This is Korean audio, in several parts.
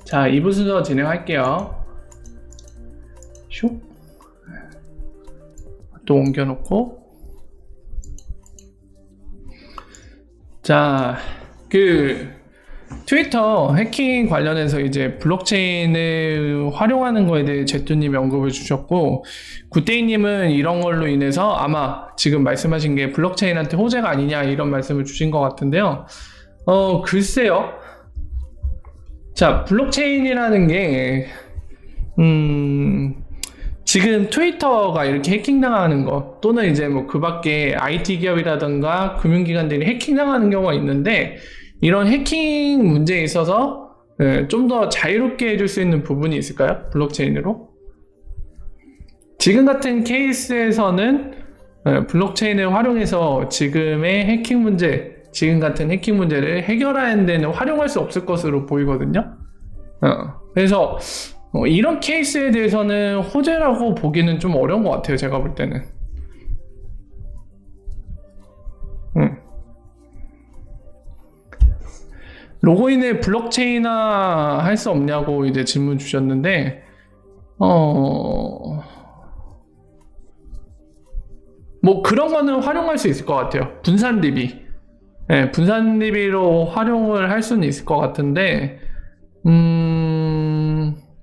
자, 2부 순서 진행할게요. 슉. 또 옮겨놓고. 자, 트위터 해킹 관련해서 이제 블록체인을 활용하는 거에 대해 제뚜님이 언급을 주셨고, 굿데이님은 이런 걸로 인해서 아마 지금 말씀하신 게 블록체인한테 호재가 아니냐 이런 말씀을 주신 것 같은데요. 글쎄요. 자, 블록체인이라는 게 지금 트위터가 이렇게 해킹당하는 거, 또는 이제 뭐 그 밖에 IT 기업이라든가 금융기관들이 해킹당하는 경우가 있는데, 이런 해킹 문제에 있어서 좀 더 자유롭게 해줄 수 있는 부분이 있을까요? 블록체인으로? 지금 같은 케이스에서는 블록체인을 활용해서 지금의 해킹 문제, 지금 같은 해킹 문제를 해결하는 데는 활용할 수 없을 것으로 보이거든요. 그래서 이런 케이스에 대해서는 호재라고 보기는 좀 어려운 것 같아요, 제가 볼 때는. 로그인을 블록체인화 할 수 없냐고 이제 질문 주셨는데, 뭐 그런 거는 활용할 수 있을 것 같아요. 분산 DB. 네, 분산 DB로 활용을 할 수는 있을 것 같은데,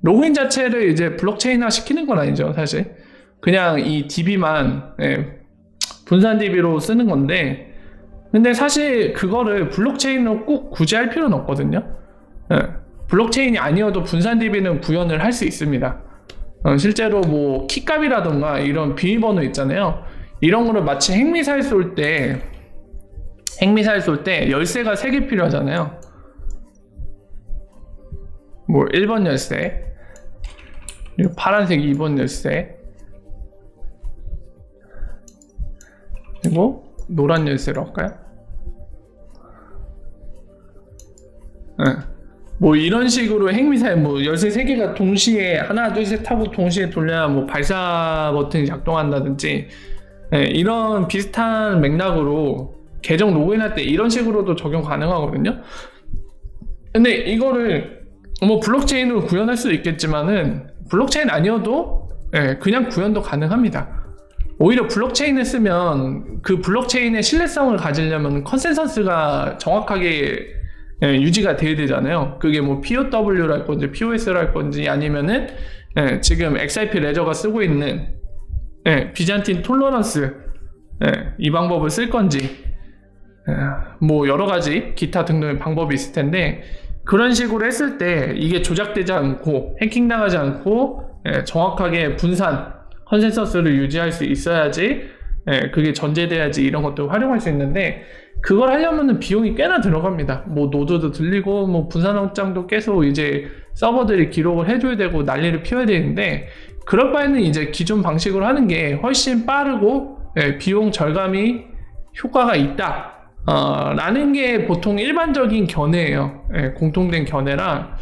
로그인 자체를 이제 블록체인화 시키는 건 아니죠, 사실. 그냥 이 DB만 분산 DB로 쓰는 건데, 근데 사실 그거를 블록체인으로 꼭 굳이 할 필요는 없거든요. 블록체인이 아니어도 분산 DB는 구현을 할 수 있습니다. 실제로 뭐 키값이라던가 이런 비밀번호 있잖아요. 이런 거를 마치 핵미사일 쏠 때 열쇠가 3개 필요하잖아요. 뭐 1번 열쇠, 그리고 파란색 2번 열쇠, 그리고 노란 열쇠로 할까요? 뭐 이런 식으로 핵미사일 뭐 열쇠 3개가 동시에 하나 둘 셋 하고 동시에 돌려야 뭐 발사 버튼이 작동한다든지, 이런 비슷한 맥락으로 계정 로그인할 때 이런 식으로도 적용 가능하거든요. 근데 이거를 뭐 블록체인으로 구현할 수도 있겠지만은 블록체인 아니어도 그냥 구현도 가능합니다. 오히려 블록체인을 쓰면 그 블록체인의 신뢰성을 가지려면 컨센서스가 정확하게 유지가 돼야 되잖아요. 그게 뭐 POW를 할 건지 POS를 할 건지, 아니면은 지금 XRP 레저가 쓰고 있는 비잔틴 톨러런스 이 방법을 쓸 건지, 뭐 여러 가지 기타 등등의 방법이 있을 텐데, 그런 식으로 했을 때 이게 조작되지 않고 해킹당하지 않고 정확하게 분산 컨센서스를 유지할 수 있어야지, 그게 전제돼야지 이런 것도 활용할 수 있는데, 그걸 하려면은 비용이 꽤나 들어갑니다. 뭐 노드도 들리고 뭐 분산 확장도 계속 이제 서버들이 기록을 해줘야 되고 난리를 피워야 되는데, 그럴 바에는 이제 기존 방식으로 하는 게 훨씬 빠르고 비용 절감이 효과가 있다 라는 게 보통 일반적인 견해예요. 공통된 견해라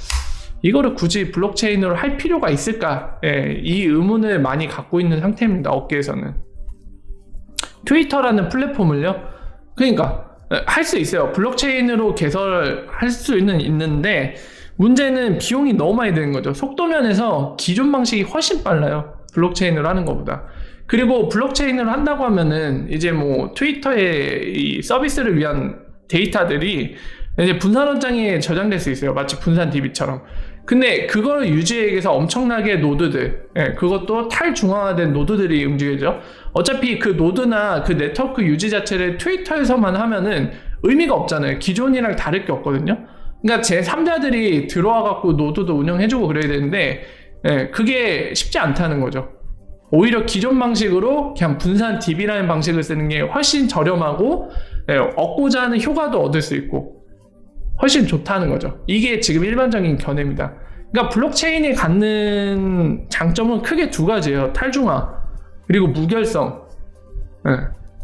이거를 굳이 블록체인으로 할 필요가 있을까, 이 의문을 많이 갖고 있는 상태입니다, 업계에서는. 트위터라는 플랫폼을요, 그러니까 할 수 있어요. 블록체인으로 개설할 수는 있는데, 문제는 비용이 너무 많이 드는 거죠. 속도 면에서 기존 방식이 훨씬 빨라요, 블록체인으로 하는 것보다. 그리고 블록체인으로 한다고 하면은 이제 뭐 트위터의 이 서비스를 위한 데이터들이 이제 분산 원장에 저장될 수 있어요, 마치 분산 DB처럼. 근데 그걸 유지하기 위해서 엄청나게 노드들, 그것도 탈중앙화된 노드들이 움직이죠. 어차피 그 노드나 그 네트워크 유지 자체를 트위터에서만 하면은 의미가 없잖아요. 기존이랑 다를 게 없거든요. 그러니까 제3자들이 들어와 갖고 노드도 운영해주고 그래야 되는데, 그게 쉽지 않다는 거죠. 오히려 기존 방식으로 그냥 분산 DB라는 방식을 쓰는 게 훨씬 저렴하고, 얻고자 하는 효과도 얻을 수 있고 훨씬 좋다는 거죠. 이게 지금 일반적인 견해입니다. 그러니까 블록체인이 갖는 장점은 크게 2가지예요. 탈중화 그리고 무결성.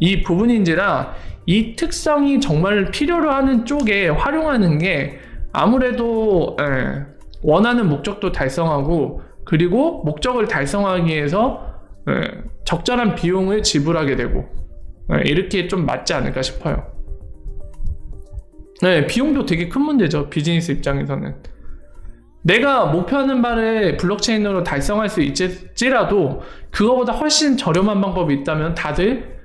이 부분인지라 이 특성이 정말 필요로 하는 쪽에 활용하는 게 아무래도 원하는 목적도 달성하고, 그리고 목적을 달성하기 위해서 적절한 비용을 지불하게 되고, 이렇게 좀 맞지 않을까 싶어요. 비용도 되게 큰 문제죠, 비즈니스 입장에서는. 내가 목표하는 바를 블록체인으로 달성할 수 있지라도 그거보다 훨씬 저렴한 방법이 있다면 다들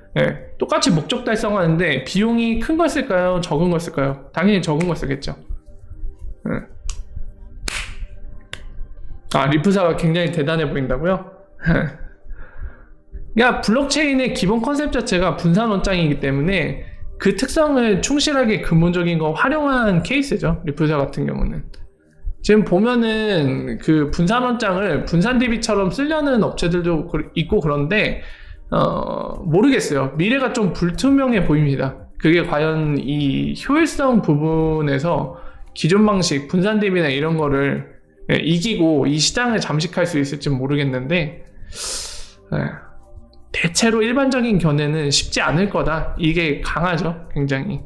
똑같이 목적 달성하는데 비용이 큰 걸 쓸까요? 적은 걸 쓸까요? 당연히 적은 걸 쓰겠죠. 리프사가 굉장히 대단해 보인다고요? 블록체인의 기본 컨셉 자체가 분산 원장이기 때문에 그 특성을 충실하게 근본적인 거 활용한 케이스죠. 리프사 같은 경우는 지금 보면은 그 분산 원장을 분산 DB처럼 쓰려는 업체들도 있고 그런데 모르겠어요. 미래가 좀 불투명해 보입니다. 그게 과연 이 효율성 부분에서 기존 방식 분산 DB나 이런 거를 이기고 이 시장을 잠식할 수 있을지 모르겠는데 대체로 일반적인 견해는 쉽지 않을 거다. 이게 강하죠. 굉장히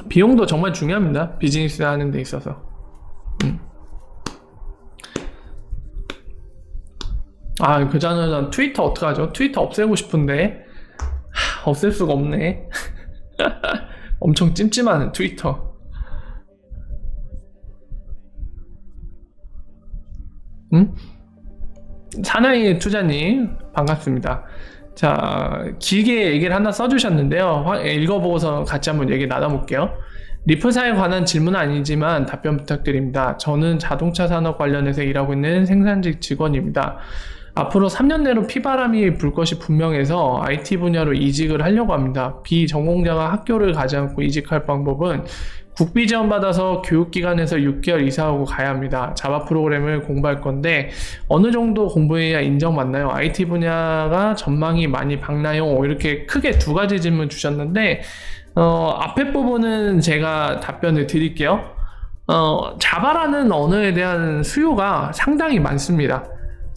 비용도 정말 중요합니다. 비즈니스 하는 데 있어서. 그자는 트위터 어떡하죠? 트위터 없애고 싶은데 없앨 수가 없네. 엄청 찜찜한 트위터. 사나이 투자님 반갑습니다. 자, 길게 얘기를 하나 써주셨는데요. 읽어보고서 같이 한번 얘기 나눠볼게요. 리프사에 관한 질문은 아니지만 답변 부탁드립니다. 저는 자동차 산업 관련해서 일하고 있는 생산직 직원입니다. 앞으로 3년 내로 피바람이 불 것이 분명해서 IT 분야로 이직을 하려고 합니다. 비전공자가 학교를 가지 않고 이직할 방법은 국비 지원 받아서 교육기관에서 6개월 이사하고 가야 합니다. 자바 프로그램을 공부할 건데 어느 정도 공부해야 인정받나요? IT 분야가 전망이 많이 밝나요? 이렇게 크게 두 가지 질문 주셨는데 앞에 부분은 제가 답변을 드릴게요. 자바라는 언어에 대한 수요가 상당히 많습니다.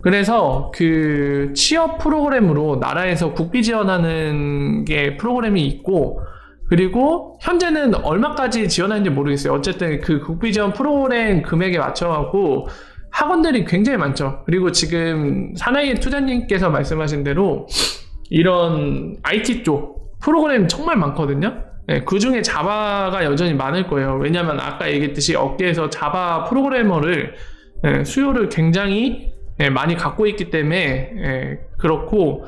그래서 그 취업 프로그램으로 나라에서 국비 지원하는 게 프로그램이 있고 그리고 현재는 얼마까지 지원하는지 모르겠어요. 어쨌든 그 국비 지원 프로그램 금액에 맞춰갖고 학원들이 굉장히 많죠. 그리고 지금 사나이 투자님께서 말씀하신 대로 이런 IT 쪽 프로그램 정말 많거든요. 그 중에 자바가 여전히 많을 거예요. 왜냐하면 아까 얘기했듯이 업계에서 자바 프로그래머를 수요를 굉장히 많이 갖고 있기 때문에 그렇고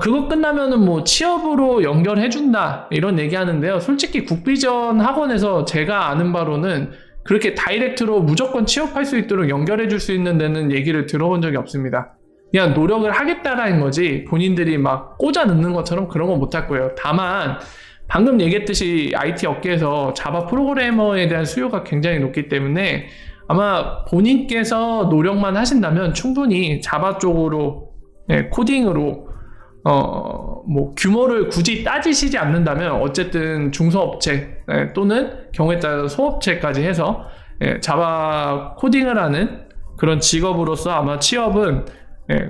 그거 끝나면은 뭐 취업으로 연결해준다 이런 얘기 하는데요. 솔직히 국비전 학원에서 제가 아는 바로는 그렇게 다이렉트로 무조건 취업할 수 있도록 연결해 줄 수 있는 데는 얘기를 들어본 적이 없습니다. 그냥 노력을 하겠다라는 거지 본인들이 막 꽂아 넣는 것처럼 그런 건 못할 거예요. 다만 방금 얘기했듯이 IT 업계에서 자바 프로그래머에 대한 수요가 굉장히 높기 때문에 아마 본인께서 노력만 하신다면 충분히 자바 쪽으로 코딩으로 뭐 규모를 굳이 따지시지 않는다면 어쨌든 중소업체 또는 경우에 따라서 소업체까지 해서 자바 코딩을 하는 그런 직업으로서 아마 취업은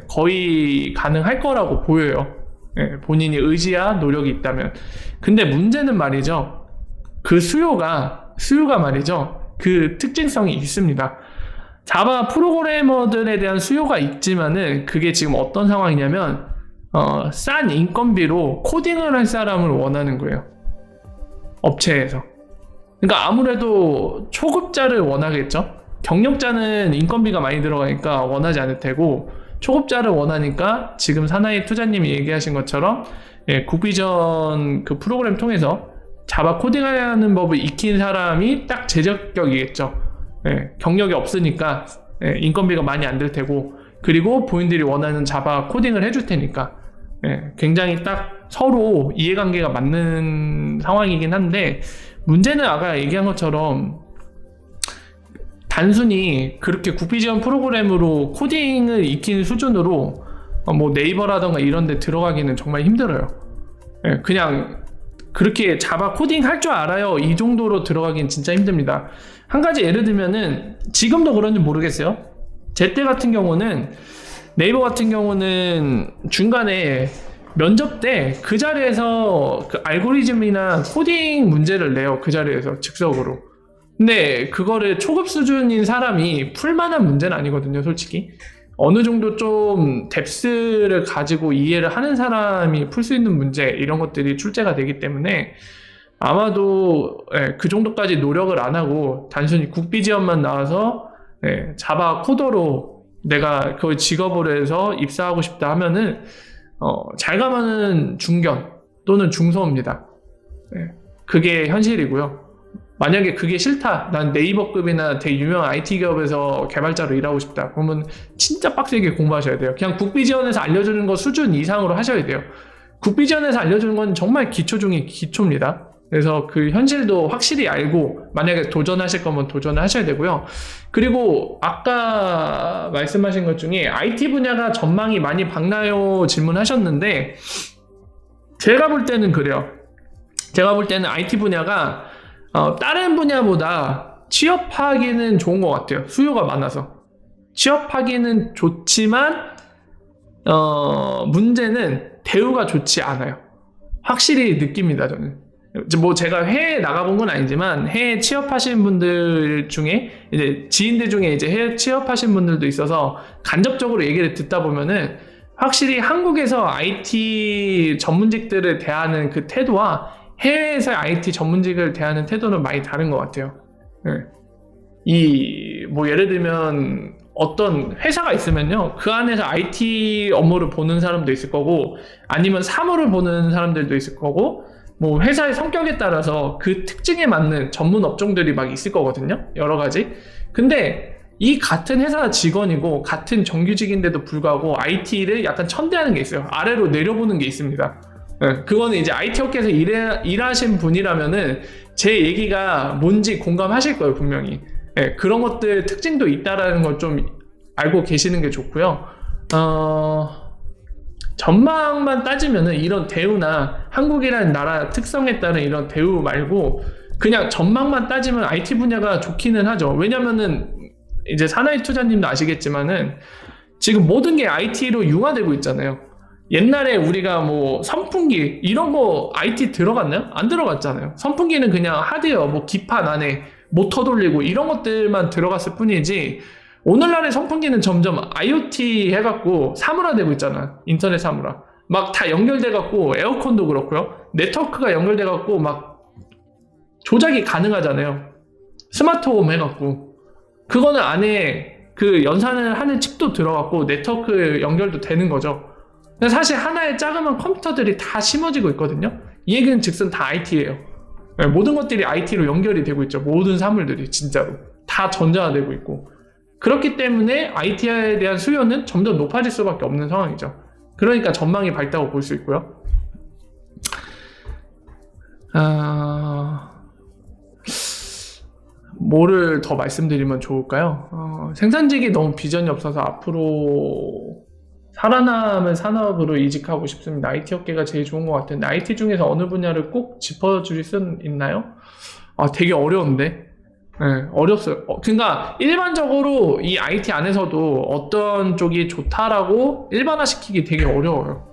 거의 가능할 거라고 보여요. 본인이 의지와 노력이 있다면. 근데 문제는 말이죠. 그 수요가 말이죠. 그 특징성이 있습니다. 자바 프로그래머들에 대한 수요가 있지만은 그게 지금 어떤 상황이냐면 싼 인건비로 코딩을 할 사람을 원하는 거예요. 업체에서. 그러니까 아무래도 초급자를 원하겠죠. 경력자는 인건비가 많이 들어가니까 원하지 않을 테고 초급자를 원하니까 지금 사나이 투자님이 얘기하신 것처럼 국비전 그 프로그램 통해서 자바 코딩하는 법을 익힌 사람이 딱 제적격이겠죠. 경력이 없으니까 인건비가 많이 안 들 테고 그리고 본인들이 원하는 자바 코딩을 해줄 테니까 굉장히 딱 서로 이해관계가 맞는 상황이긴 한데 문제는 아까 얘기한 것처럼 단순히 그렇게 국비지원 프로그램으로 코딩을 익히는 수준으로 뭐 네이버라던가 이런 데 들어가기는 정말 힘들어요. 그냥 그렇게 자바 코딩 할 줄 알아요 이 정도로 들어가긴 진짜 힘듭니다. 한 가지 예를 들면은 지금도 그런지 모르겠어요. 제 때 같은 경우는 네이버 같은 경우는 중간에 면접 때 그 자리에서 그 알고리즘이나 코딩 문제를 내요. 그 자리에서 즉석으로. 근데 그거를 초급 수준인 사람이 풀만한 문제는 아니거든요. 솔직히 어느 정도 좀 뎁스를 가지고 이해를 하는 사람이 풀 수 있는 문제 이런 것들이 출제가 되기 때문에 아마도 그 정도까지 노력을 안 하고 단순히 국비 지원만 나와서 자바 코더로 내가 그걸 직업으로 해서 입사하고 싶다 하면은 잘 가면은 중견 또는 중소입니다. 그게 현실이고요. 만약에 그게 싫다, 난 네이버급이나 되게 유명한 IT 기업에서 개발자로 일하고 싶다, 그러면 진짜 빡세게 공부하셔야 돼요. 그냥 국비 지원에서 알려주는 거 수준 이상으로 하셔야 돼요. 국비 지원에서 알려주는 건 정말 기초 중에 기초입니다. 그래서 그 현실도 확실히 알고 만약에 도전하실 거면 도전을 하셔야 되고요. 그리고 아까 말씀하신 것 중에 IT 분야가 전망이 많이 밝나요? 질문하셨는데 제가 볼 때는 그래요. 제가 볼 때는 IT 분야가 다른 분야보다 취업하기는 좋은 것 같아요. 수요가 많아서. 취업하기는 좋지만 문제는 대우가 좋지 않아요. 확실히 느낍니다, 저는. 뭐 제가 해외에 나가본 건 아니지만 해외 취업하신 분들 중에 이제 지인들 중에 이제 해외 취업하신 분들도 있어서 간접적으로 얘기를 듣다 보면은 확실히 한국에서 IT 전문직들을 대하는 그 태도와 해외에서 IT 전문직을 대하는 태도는 많이 다른 것 같아요. 뭐 예를 들면 어떤 회사가 있으면요, 그 안에서 IT 업무를 보는 사람도 있을 거고 아니면 사무를 보는 사람들도 있을 거고 뭐 회사의 성격에 따라서 그 특징에 맞는 전문 업종들이 막 있을 거거든요, 여러 가지. 근데 이 같은 회사 직원이고 같은 정규직인데도 불구하고 IT를 약간 천대하는 게 있어요. 아래로 내려보는 게 있습니다. 그거는 이제 IT 업계에서 일하신 분이라면은 제 얘기가 뭔지 공감하실 거예요, 분명히. 그런 것들 특징도 있다라는 걸 좀 알고 계시는 게 좋고요. 전망만 따지면은 이런 대우나 한국이라는 나라 특성에 따른 이런 대우 말고 그냥 전망만 따지면 IT 분야가 좋기는 하죠. 왜냐면은 이제 사나이 투자님도 아시겠지만은 지금 모든 게 IT로 융화되고 있잖아요. 옛날에 우리가 뭐 선풍기 이런 거 IT 들어갔나요? 안 들어갔잖아요. 선풍기는 그냥 하드웨어, 뭐 기판 안에 모터 돌리고 이런 것들만 들어갔을 뿐이지 오늘날의 선풍기는 점점 IoT 해갖고 사물화되고 있잖아. 인터넷 사물화. 막 다 연결돼갖고 에어컨도 그렇고요. 네트워크가 연결돼갖고 막 조작이 가능하잖아요. 스마트홈 해갖고. 그거는 안에 그 연산을 하는 칩도 들어갔고 네트워크 연결도 되는 거죠. 근데 사실 하나의 작은 컴퓨터들이 다 심어지고 있거든요. 이 얘기는 즉슨 다 IT예요. 모든 것들이 IT로 연결이 되고 있죠. 모든 사물들이 진짜로 다 전자화되고 있고. 그렇기 때문에 IT에 대한 수요는 점점 높아질 수밖에 없는 상황이죠. 그러니까 전망이 밝다고 볼 수 있고요. 뭐를 더 말씀드리면 좋을까요? 생산직이 너무 비전이 없어서 앞으로 살아남을 산업으로 이직하고 싶습니다. IT 업계가 제일 좋은 것 같은데 IT 중에서 어느 분야를 꼭 짚어줄 수 있나요? 되게 어려운데. 어렵어요. 그러니까 일반적으로 이 IT 안에서도 어떤 쪽이 좋다라고 일반화시키기 되게 어려워요.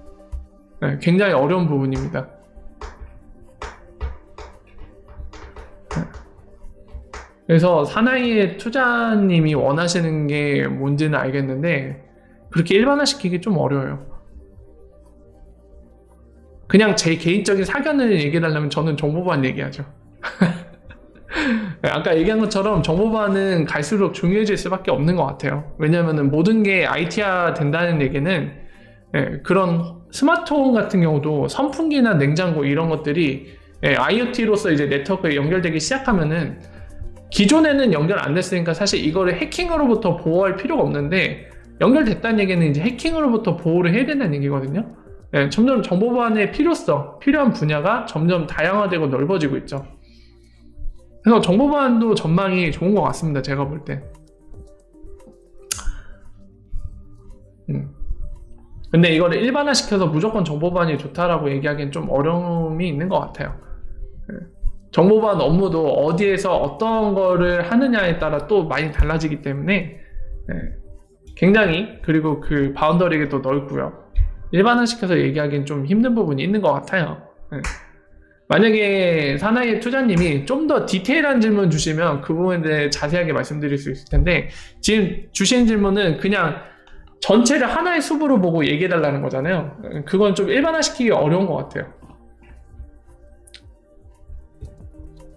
굉장히 어려운 부분입니다. 그래서 사나이의 투자님이 원하시는 게 뭔지는 알겠는데 그렇게 일반화시키기 좀 어려워요. 그냥 제 개인적인 사견을 얘기해 달라면 저는 정보보안 얘기하죠. 아까 얘기한 것처럼 정보보안은 갈수록 중요해질 수밖에 없는 것 같아요. 왜냐하면 모든 게 IT화 된다는 얘기는 그런 스마트홈 같은 경우도 선풍기나 냉장고 이런 것들이 IoT로서 이제 네트워크에 연결되기 시작하면은 기존에는 연결 안 됐으니까 사실 이거를 해킹으로부터 보호할 필요가 없는데 연결됐다는 얘기는 이제 해킹으로부터 보호를 해야 된다는 얘기거든요. 점점 정보보안의 필요한 분야가 점점 다양화되고 넓어지고 있죠. 그래서 정보보안도 전망이 좋은 것 같습니다. 제가 볼 때. 근데 이거를 일반화시켜서 무조건 정보보안이 좋다라고 얘기하기엔 좀 어려움이 있는 것 같아요. 정보보안 업무도 어디에서 어떤 거를 하느냐에 따라 또 많이 달라지기 때문에 굉장히 그리고 그 바운더리가 더 넓고요. 일반화시켜서 얘기하기엔 좀 힘든 부분이 있는 것 같아요. 만약에 사나이의 투자님이 좀 더 디테일한 질문 주시면 그 부분에 대해 자세하게 말씀드릴 수 있을 텐데 지금 주신 질문은 그냥 전체를 하나의 숲으로 보고 얘기해달라는 거잖아요. 그건 좀 일반화시키기 어려운 것 같아요.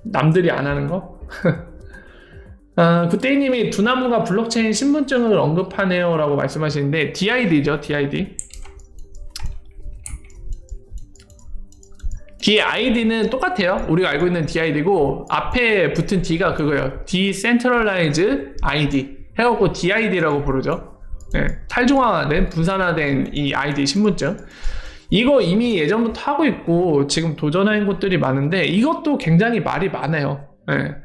남들이 안 하는 거? 구테이님이 두나무가 블록체인 신분증을 언급하네요 라고 말씀하시는데 DID죠, DID. 뒤에 ID는 똑같아요. 우리가 알고 있는 DID고 앞에 붙은 D가 그거예요. Decentralized ID 해갖고 DID라고 부르죠. 네, 탈중앙화된, 분산화된 이 ID 신분증. 이거 이미 예전부터 하고 있고 지금 도전하는 곳들이 많은데 이것도 굉장히 말이 많아요. 네.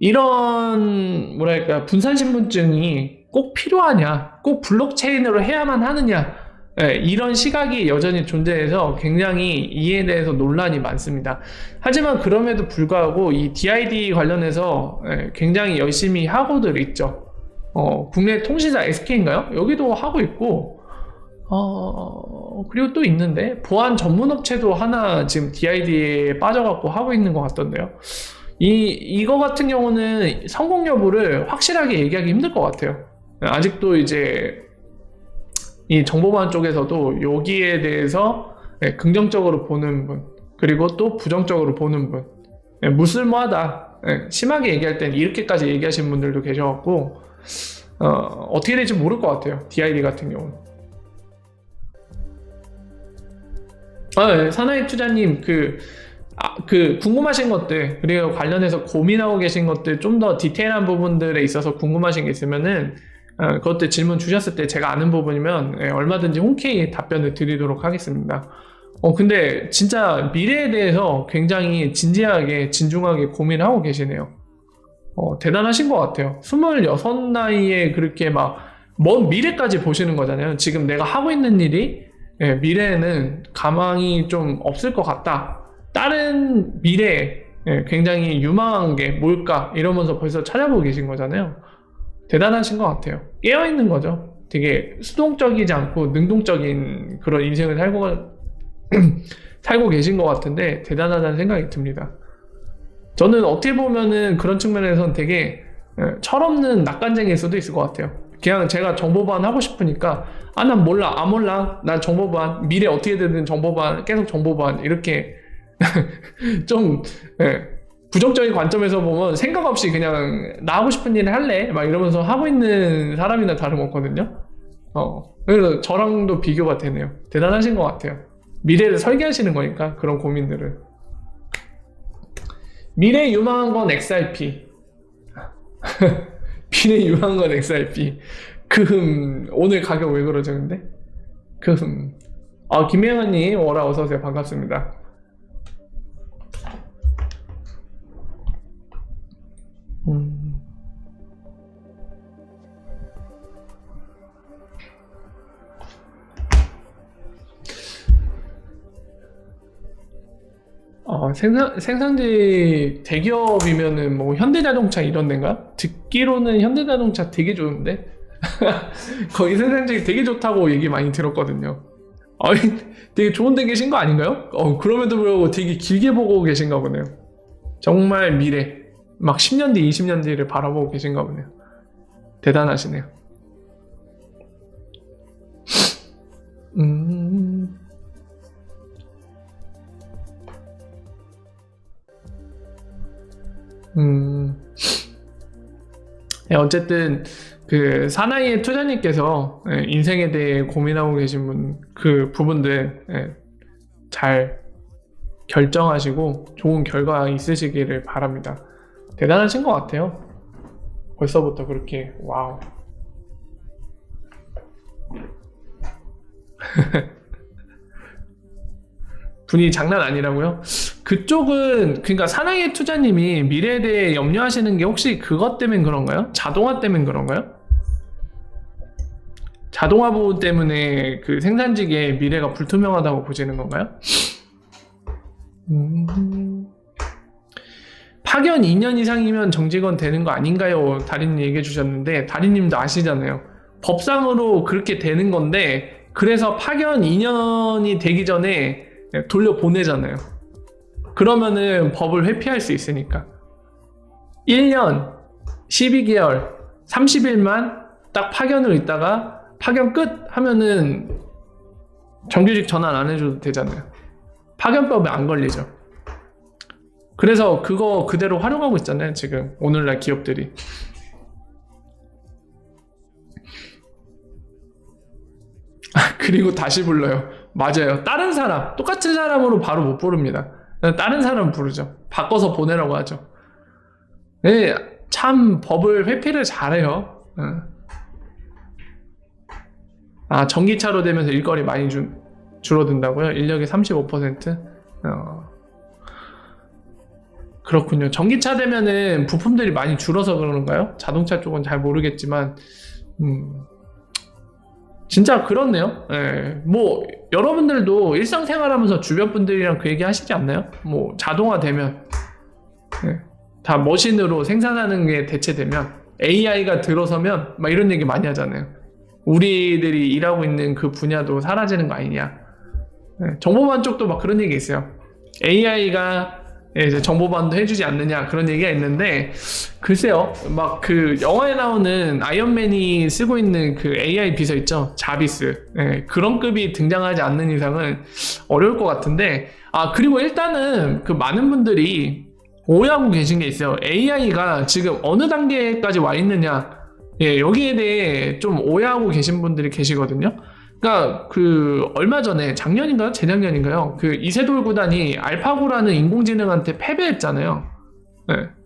이런 뭐랄까 분산 신분증이 꼭 필요하냐, 꼭 블록체인으로 해야만 하느냐, 네, 이런 시각이 여전히 존재해서 굉장히 이에 대해서 논란이 많습니다. 하지만 그럼에도 불구하고 이 DID 관련해서 굉장히 열심히 하고들 있죠. 국내 통신사 SK인가요? 여기도 하고 있고 그리고 또 있는데 보안 전문 업체도 하나 지금 DID에 빠져갖고 하고 있는 것 같던데요. 이거 같은 경우는 성공 여부를 확실하게 얘기하기 힘들 것 같아요. 아직도 이제 이 정보보안 쪽에서도 여기에 대해서 긍정적으로 보는 분, 그리고 또 부정적으로 보는 분, 무쓸모하다, 심하게 얘기할 땐 이렇게까지 얘기하시는 분들도 계셔갖고 어떻게 될지 모를 것 같아요. DID 같은 경우는. 네, 사나이 투자님 그 궁금하신 것들, 그리고 관련해서 고민하고 계신 것들, 좀 더 디테일한 부분들에 있어서 궁금하신 게 있으면은 그것들 질문 주셨을 때 제가 아는 부분이면 얼마든지 흔쾌히 답변을 드리도록 하겠습니다. 근데 진짜 미래에 대해서 굉장히 진지하게 진중하게 고민하고 계시네요. 대단하신 것 같아요. 26 나이에 그렇게 막 먼 미래까지 보시는 거잖아요. 지금 내가 하고 있는 일이 미래에는 가망이 좀 없을 것 같다, 다른 미래에 굉장히 유망한 게 뭘까 이러면서 벌써 찾아보고 계신 거잖아요. 대단하신 것 같아요. 깨어있는 거죠. 되게 수동적이지 않고 능동적인 그런 인생을 살고 계신 것 같은데 대단하다는 생각이 듭니다. 저는 어떻게 보면은 그런 측면에서는 되게 철없는 낙관쟁이일 수도 있을 것 같아요. 그냥 제가 정보보안 하고 싶으니까 난 몰라, 난 정보보안, 미래 어떻게 되든 정보보안, 계속 정보보안 이렇게 좀 부정적인 관점에서 보면 생각 없이 그냥 나 하고 싶은 일을 할래 막 이러면서 하고 있는 사람이나 다름없거든요. 그래서 저랑도 비교가 되네요. 대단하신 것 같아요. 미래를 설계하시는 거니까 그런 고민들을. 미래 유망한 건 XRP. 미래 유망한 건 XRP. 오늘 가격 왜 그러죠 근데? 김혜연님 오라 어서오세요. 반갑습니다. 생산직 대기업이면은 뭐 현대자동차 이런 데인가? 듣기로는 현대자동차 되게 좋은데? 거기 생산직 되게 좋다고 얘기 많이 들었거든요. 되게 좋은 데 계신 거 아닌가요? 그럼에도 불구하고 되게 길게 보고 계신가 보네요. 정말 미래, 막 10년 뒤, 20년 뒤를 바라보고 계신가 보네요. 대단하시네요. 어쨌든 그 사나이의 투자님께서 인생에 대해 고민하고 계신 그 부분들 잘 결정하시고 좋은 결과 있으시기를 바랍니다. 대단하신 것 같아요. 벌써부터 그렇게 와우. 분이 장난 아니라고요? 그쪽은 그러니까 사나이의 투자님이 미래에 대해 염려하시는 게 혹시 그것 때문에 그런가요? 자동화 때문에 그런가요? 자동화 부분 때문에 그 생산직의 미래가 불투명하다고 보시는 건가요? 파견 2년 이상이면 정직원 되는 거 아닌가요? 다리님 얘기해 주셨는데 다리님도 아시잖아요. 법상으로 그렇게 되는 건데 그래서 파견 2년이 되기 전에 돌려보내잖아요. 그러면은 법을 회피할 수 있으니까 1년, 12개월, 30일만 딱 파견으로 있다가 파견 끝 하면은 정규직 전환 안 해줘도 되잖아요. 파견법에 안 걸리죠. 그래서 그거 그대로 활용하고 있잖아요, 지금 오늘날 기업들이. 그리고 다시 불러요. 맞아요. 다른 사람, 똑같은 사람으로 바로 못 부릅니다. 다른 사람 부르죠. 바꿔서 보내라고 하죠. 네, 참 법을 회피를 잘해요. 아, 전기차로 되면서 일거리 많이 줄어든다고요? 인력이 35%? 그렇군요. 전기차 되면은 부품들이 많이 줄어서 그러는가요? 자동차 쪽은 잘 모르겠지만, 진짜 그렇네요. 예. 뭐 여러분들도 일상생활하면서 주변 분들이랑 그 얘기 하시지 않나요? 뭐 자동화 되면 다 머신으로 생산하는 게 대체되면 AI가 들어서면 막 이런 얘기 많이 하잖아요. 우리들이 일하고 있는 그 분야도 사라지는 거 아니냐. 정보반 쪽도 막 그런 얘기 있어요. AI가 이제 정보반도 해주지 않느냐 그런 얘기가 있는데, 글쎄요, 막 그 영화에 나오는 아이언맨이 쓰고 있는 그 AI 비서 있죠, 자비스. 그런 급이 등장하지 않는 이상은 어려울 것 같은데, 아 그리고 일단은 그 많은 분들이 오해하고 계신 게 있어요. AI가 지금 어느 단계까지 와 있느냐, 여기에 대해 좀 오해하고 계신 분들이 계시거든요. 그러니까 그 얼마 전에 작년인가요? 재작년인가요? 그 이세돌 구단이 알파고라는 인공지능한테 패배했잖아요.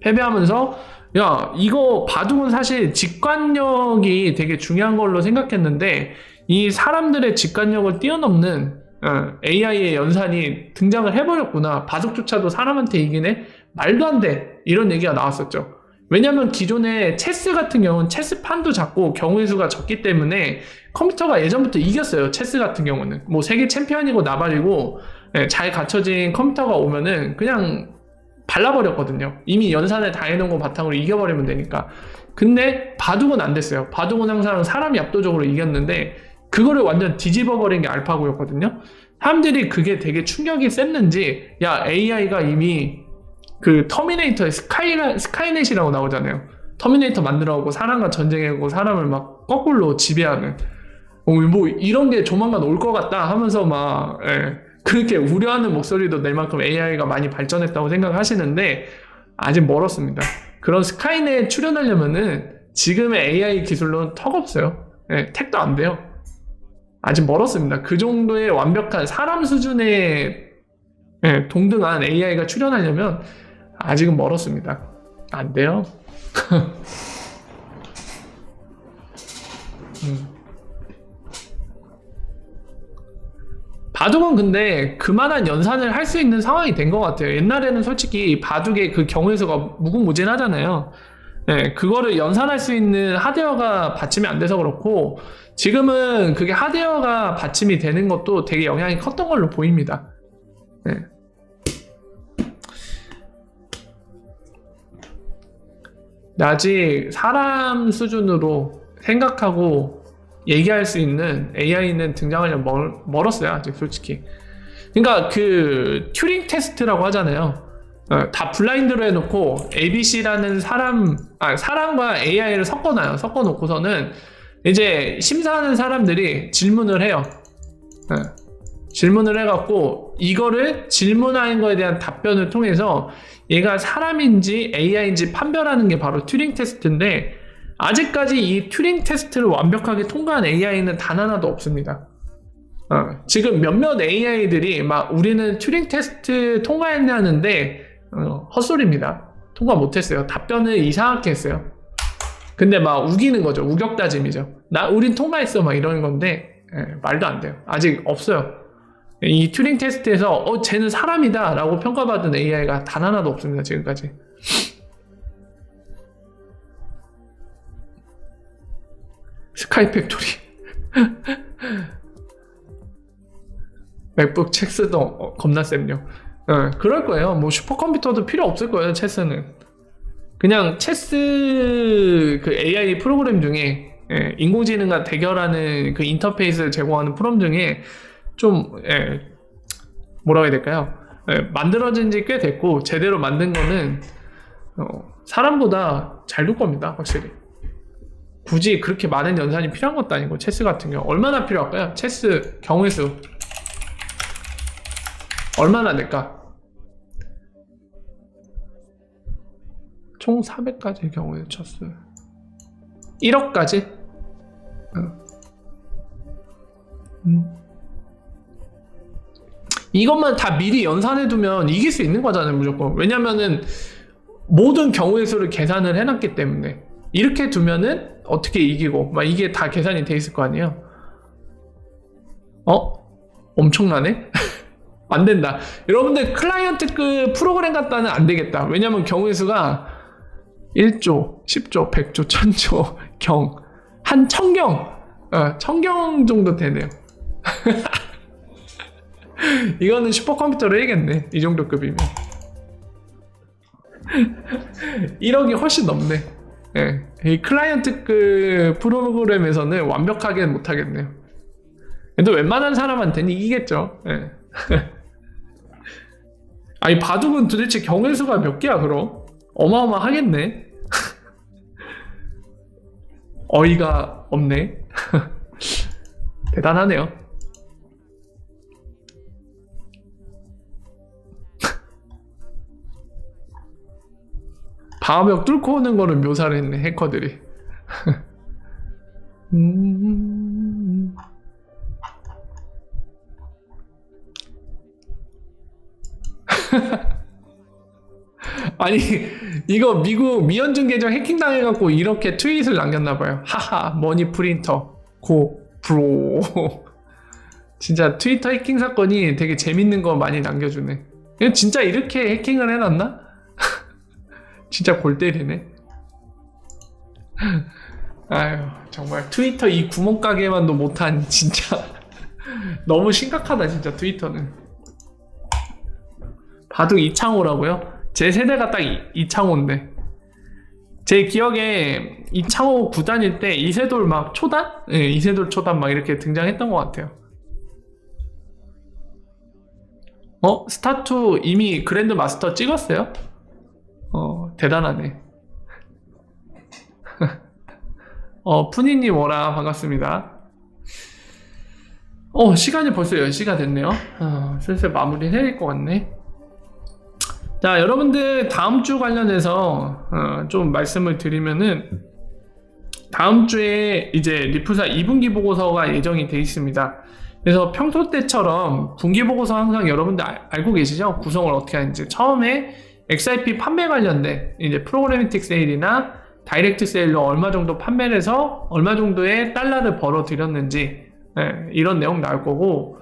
패배하면서 야 이거 바둑은 사실 직관력이 되게 중요한 걸로 생각했는데 이 사람들의 직관력을 뛰어넘는 AI의 연산이 등장을 해버렸구나. 바둑조차도 사람한테 이기네? 말도 안 돼. 이런 얘기가 나왔었죠. 왜냐면 기존에 체스 같은 경우는 체스판도 작고 경우의 수가 적기 때문에 컴퓨터가 예전부터 이겼어요. 체스 같은 경우는 뭐 세계 챔피언이고 나발이고 잘 갖춰진 컴퓨터가 오면은 그냥 발라버렸거든요. 이미 연산을 다 해놓은 거 바탕으로 이겨버리면 되니까. 근데 바둑은 안 됐어요. 바둑은 항상 사람이 압도적으로 이겼는데 그거를 완전 뒤집어버린 게 알파고였거든요. 사람들이 그게 되게 충격이 셌는지, 야 AI가 이미 그 터미네이터의 스카이넷이라고 나오잖아요. 터미네이터 만들어오고 사람과 전쟁하고 사람을 막 거꾸로 지배하는 뭐 이런 게 조만간 올 것 같다 하면서 막 그렇게 우려하는 목소리도 낼 만큼 AI가 많이 발전했다고 생각하시는데 아직 멀었습니다. 그런 스카이넷 출연하려면은 지금의 AI 기술로는 턱없어요. 택도 안 돼요. 아직 멀었습니다. 그 정도의 완벽한 사람 수준의 동등한 AI가 출연하려면 아직은 멀었습니다. 안 돼요. 바둑은 근데 그만한 연산을 할 수 있는 상황이 된 것 같아요. 옛날에는 솔직히 바둑의 그 경우의 수가 무궁무진하잖아요. 그거를 연산할 수 있는 하드웨어가 받침이 안 돼서 그렇고, 지금은 그게 하드웨어가 받침이 되는 것도 되게 영향이 컸던 걸로 보입니다. 아직 사람 수준으로 생각하고 얘기할 수 있는 AI는 등장하려면 멀었어요. 아직 솔직히. 그러니까 그 튜링 테스트라고 하잖아요. 다 블라인드로 해놓고 ABC라는 사람과 AI를 섞어놓고서는 이제 심사하는 사람들이 질문을 해요. 질문을 해갖고 이거를 질문하는 거에 대한 답변을 통해서 얘가 사람인지 AI인지 판별하는 게 바로 튜링 테스트인데, 아직까지 이 튜링 테스트를 완벽하게 통과한 AI는 단 하나도 없습니다. 지금 몇몇 AI들이 막 우리는 튜링 테스트 통과했냐는데 헛소리입니다. 통과 못했어요. 답변을 이상하게 했어요. 근데 막 우기는 거죠. 우격다짐이죠. 우린 통과했어 막 이러는 건데 말도 안 돼요. 아직 없어요. 이 튜링 테스트에서 쟤는 사람이다 라고 평가받은 AI가 단 하나도 없습니다. 지금까지. 스카이 팩토리. 맥북 체스도 겁나 쌤요. 그럴 거예요. 뭐 슈퍼컴퓨터도 필요 없을 거예요. 체스는 그냥 체스 그 AI 프로그램 중에 인공지능과 대결하는 그 인터페이스를 제공하는 프로그램 중에 좀 뭐라고 해야 될까요? 만들어진 지 꽤 됐고 제대로 만든 거는 사람보다 잘 둘 겁니다. 확실히. 굳이 그렇게 많은 연산이 필요한 것도 아니고, 체스 같은 경우 얼마나 필요할까요? 체스 경우의 수 얼마나 될까? 총 400가지의 경우에 쳤어요. 1억까지? 이것만 다 미리 연산해두면 이길 수 있는 거잖아요, 무조건. 왜냐면은 모든 경우의 수를 계산을 해놨기 때문에 이렇게 두면은 어떻게 이기고 막 이게 다 계산이 돼 있을 거 아니에요. 엄청나네? 안 된다. 여러분들 클라이언트급 프로그램 갖다는 안 되겠다. 왜냐면 경우의 수가 1조, 10조, 100조, 1000조 경, 한 1000경, 1000경 정도 되네요. 이거는 슈퍼컴퓨터로 해야겠네. 이 정도 급이면 1억이 훨씬 넘네. 예, 이 클라이언트급 프로그램에서는 완벽하게 못하겠네요. 근데 웬만한 사람한테는 이기겠죠. 예. 아니 바둑은 도대체 경우의 수가 몇 개야 그럼? 어마어마하겠네. 어이가 없네. 대단하네요. 방어벽 뚫고 오는 거를 묘사를 했네, 해커들이. 아니 이거 미국 미연준 계정 해킹당해갖고 이렇게 트윗을 남겼나봐요. 하하 머니 프린터 고 브로. 진짜 트위터 해킹 사건이 되게 재밌는 거 많이 남겨주네. 진짜 이렇게 해킹을 해놨나? 진짜 골 때리네. 아유 정말 트위터 이 구멍가게만도 못한 진짜 너무 심각하다 진짜 트위터는. 바둑 이창호라고요? 제 세대가 딱 이창호인데 제 기억에 이창호 구단일 때 이세돌 막 초단? 네, 이세돌 초단 막 이렇게 등장했던 것 같아요. 스타2 이미 그랜드 마스터 찍었어요? 대단하네. 푸니님 오라 반갑습니다. 시간이 벌써 10시가 됐네요. 슬슬 마무리 해야 될 것 같네. 자 여러분들 다음주 관련해서 좀 말씀을 드리면은 다음주에 이제 리프사 2분기 보고서가 예정이 돼 있습니다. 그래서 평소 때처럼 분기 보고서 항상 여러분들 알고 계시죠? 구성을 어떻게 하는지. 처음에 XIP 판매 관련된 이제 프로그래미틱 세일이나 다이렉트 세일로 얼마 정도 판매를 해서 얼마 정도의 달러를 벌어 들였는지 이런 내용 나올 거고,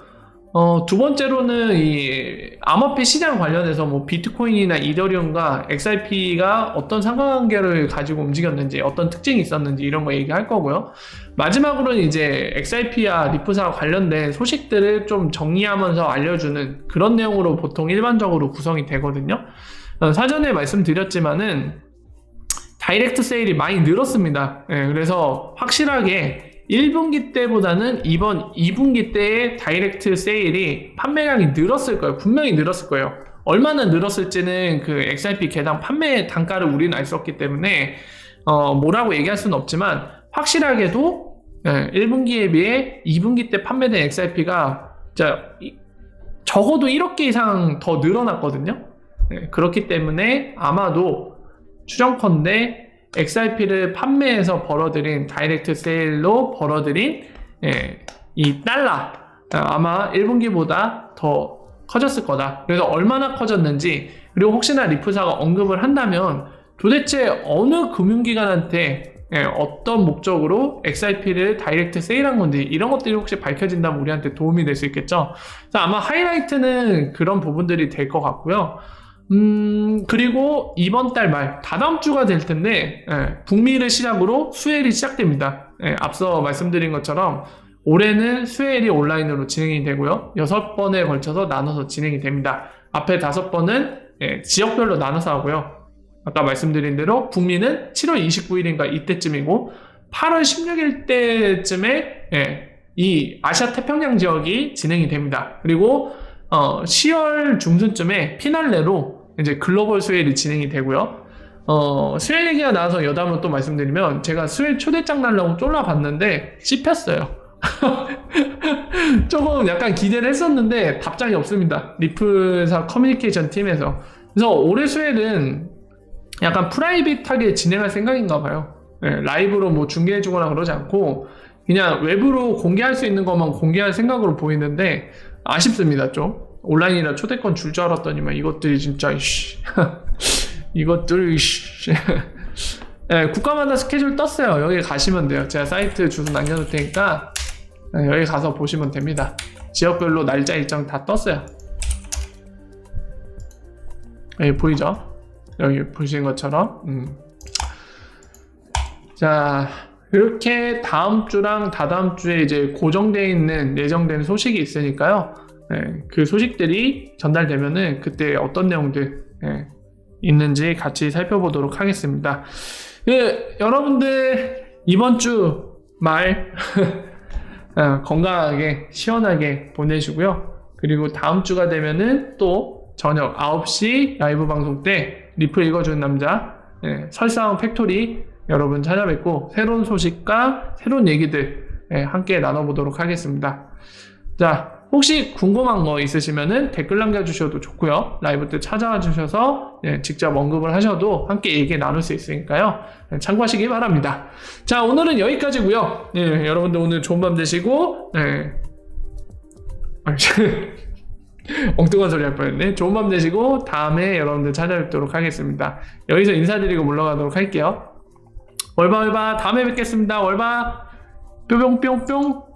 두 번째로는 이 암호화폐 시장 관련해서 뭐 비트코인이나 이더리움과 XRP가 어떤 상관관계를 가지고 움직였는지, 어떤 특징이 있었는지 이런 거 얘기할 거고요. 마지막으로는 이제 XRP와 리프사 관련된 소식들을 좀 정리하면서 알려주는 그런 내용으로 보통 일반적으로 구성이 되거든요. 사전에 말씀드렸지만은 다이렉트 세일이 많이 늘었습니다. 그래서 확실하게 1분기 때보다는 이번 2분기 때의 다이렉트 세일이 판매량이 늘었을 거예요. 분명히 늘었을 거예요. 얼마나 늘었을지는 그 XRP 개당 판매 단가를 우리는 알 수 없기 때문에 뭐라고 얘기할 수는 없지만 확실하게도 1분기에 비해 2분기 때 판매된 XRP가 적어도 1억 개 이상 더 늘어났거든요. 그렇기 때문에 아마도 추정컨대 XRP를 판매해서 벌어들인 다이렉트 세일로 벌어들인 이 달러 아마 1분기보다 더 커졌을 거다. 그래서 얼마나 커졌는지, 그리고 혹시나 리프사가 언급을 한다면 도대체 어느 금융기관한테 어떤 목적으로 XRP를 다이렉트 세일한 건지 이런 것들이 혹시 밝혀진다면 우리한테 도움이 될 수 있겠죠. 그래서 아마 하이라이트는 그런 부분들이 될 것 같고요. 그리고 이번 달 말, 다다음 주가 될 텐데, 북미를 시작으로 수혜일이 시작됩니다. 앞서 말씀드린 것처럼 올해는 수혜일이 온라인으로 진행이 되고요. 6번에 걸쳐서 나눠서 진행이 됩니다. 앞에 5번은 지역별로 나눠서 하고요. 아까 말씀드린 대로 북미는 7월 29일인가 이때쯤이고 8월 16일 때쯤에 이 아시아 태평양 지역이 진행이 됩니다. 그리고 10월 중순쯤에 피날레로 이제 글로벌 수혜일이 진행이 되고요. 수혜일 얘기가 나와서 여담으로 또 말씀드리면, 제가 수혜일 초대장 날라고 쫄라봤는데 씹혔어요. 조금 약간 기대를 했었는데 답장이 없습니다. 리플사 커뮤니케이션 팀에서. 그래서 올해 수혜일은 약간 프라이빗하게 진행할 생각인가 봐요. 네, 라이브로 뭐 중계해주거나 그러지 않고 그냥 외부로 공개할 수 있는 것만 공개할 생각으로 보이는데 아쉽습니다. 좀 온라인이라 초대권 줄 줄 알았더니만 이것들이 진짜 이것들 네, 국가마다 스케줄 떴어요. 여기 가시면 돼요. 제가 사이트 주소 남겨놓을 테니까 네, 여기 가서 보시면 됩니다. 지역별로 날짜 일정 다 떴어요. 여기 보이죠? 여기 보시는 것처럼 자, 이렇게 다음 주랑 다다음 주에 이제 고정되어 있는 예정된 소식이 있으니까요. 네, 그 소식들이 전달되면은 그때 어떤 내용들 있는지 같이 살펴보도록 하겠습니다. 예, 여러분들 이번 주 말 건강하게 시원하게 보내시고요. 그리고 다음 주가 되면은 또 저녁 9시 라이브 방송 때 리플 읽어주는 남자 설상 팩토리 여러분 찾아뵙고 새로운 소식과 새로운 얘기들 함께 나눠보도록 하겠습니다. 자, 혹시 궁금한 거 있으시면은 댓글 남겨주셔도 좋고요. 라이브 때 찾아와 주셔서 직접 언급을 하셔도 함께 얘기 나눌 수 있으니까요. 참고하시기 바랍니다. 자, 오늘은 여기까지고요. 여러분들 오늘 좋은 밤 되시고 엉뚱한 소리 할 뻔했네. 좋은 밤 되시고 다음에 여러분들 찾아뵙도록 하겠습니다. 여기서 인사드리고 물러가도록 할게요. 월바 다음에 뵙겠습니다. 월바 뿅뿅뿅뿅.